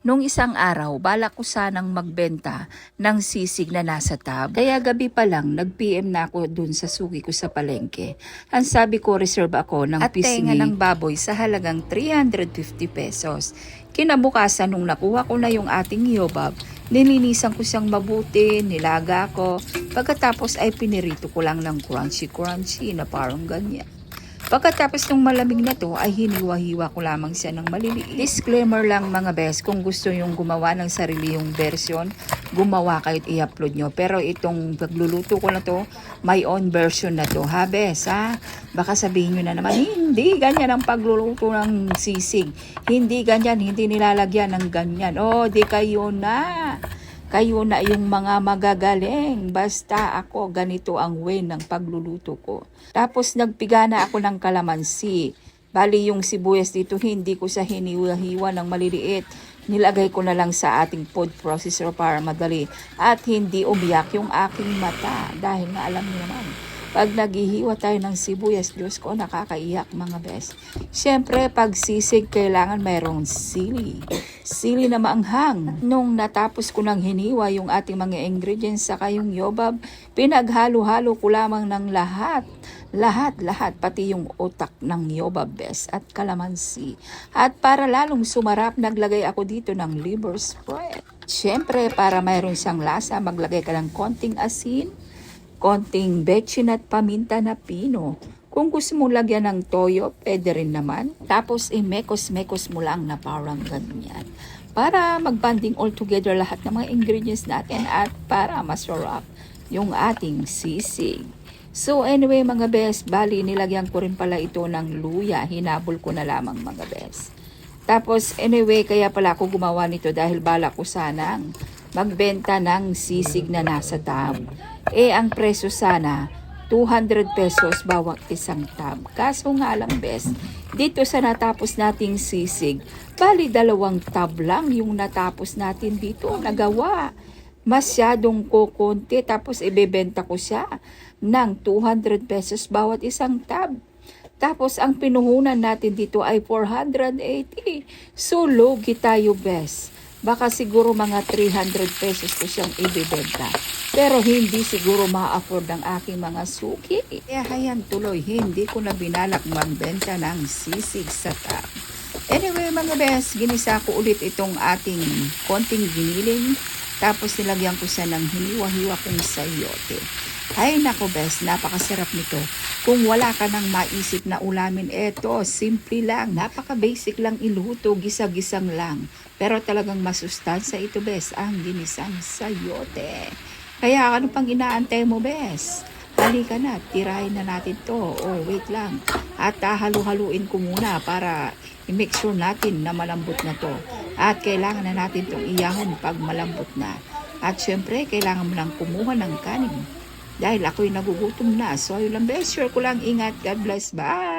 Nung isang araw, balak ko sanang magbenta ng sisig na nasa tab. Kaya gabi pa lang, nag-PM na ako dun sa suki ko sa palengke. Ang sabi ko, reserve ako ng pisngi ng baboy sa halagang 350 pesos. Kinabukasan nung nakuha ko na yung ating yobab, nilinisan ko siyang mabuti, nilaga ko. Pagkatapos ay pinirito ko lang ng crunchy na parang ganyan. Pagkatapos ng malamig na to ay hiniwa-hiwa ko lamang siya ng maliliit. Disclaimer lang mga bes, kung gusto yung gumawa ng sarili yung version, gumawa kayo at i-upload nyo. Pero itong pagluluto ko na to, my own version na to. Ha bes ha? Baka sabihin nyo na naman, hindi ganyan ang pagluluto ng sisig. Hindi ganyan, hindi nilalagyan ng ganyan. Oh, di kayo na. Kayo na yung mga magagaling. Basta ako, ganito ang way ng pagluluto ko. Tapos nagpiga na ako ng kalamansi. Bali yung sibuyas dito, hindi ko sa hiniwa-hiwa ng maliliit. Nilagay ko na lang sa ating food processor para madali. At hindi umiyak yung aking mata. Dahil nga alam niyo naman, pag naghihiwa tayo ng sibuyas, Diyos ko, nakakaiyak mga bes. Siyempre, pag sisig, kailangan mayroong sili. Sili na maanghang. Nung natapos ko ng hiniwa yung ating mga ingredients sa yung yobab, pinaghalo-halo ko lamang ng lahat. Lahat, pati yung utak ng yobab bes at kalamansi. At para lalong sumarap, naglagay ako dito ng liver spread. Siyempre, para mayroon siyang lasa, maglagay ka ng konting asin, konting betchin at paminta na pino. Kung gusto mong lagyan ng toyo, pwede rin naman. Tapos mekos-mekos mo lang na parang ganyan. Para magbanding all together lahat ng mga ingredients natin at para masarap yung ating sisig. So anyway mga bes, bali nilagyan ko rin pala ito ng luya. Hinabol ko na lamang mga bes. Tapos anyway, kaya pala ako gumawa nito dahil bala ko sanang magbenta ng sisig na nasa tab. Ang presyo sana 200 pesos bawat isang tab. Kaso nga lang bes, dito sa natapos nating sisig, bali 2 tab lang yung natapos natin dito nagawa. Masyadong kukunti, tapos ibebenta ko siya ng 200 pesos bawat isang tab. Tapos ang pinuhunan natin dito ay 480. So lugi tayo bes. Baka siguro mga 300 pesos ko siyang ibebenta. Pero hindi siguro ma-afford ng aking mga suki. Kaya hayan tuloy, hindi ko na binalak magbenta ng sisig sa tab. Anyway mga bes, ginisa ko ulit itong ating konting giniling. Tapos nilagyan ko siya ng hiniwa-hiwa kong sayote. Ay nako bes, napakasarap nito. Kung wala ka nang maisip na ulamin, eto, simple lang. Napaka-basic lang iluto, gisa-gisang lang. Pero talagang masustansya ito bes, ang ginisang sayote. Kaya ano pang inaantay mo bes? Halika na, tirahin na natin to. Oh, wait lang. At halu-haluin ko muna para i-make sure natin na malambot na to. At kailangan na natin itong iyahon pag malambot na. At syempre, kailangan mo lang kumuha ng kanin. Dahil ako'y nagugutom na. So, ayun lang bes, sure ko lang ingat. God bless. Bye!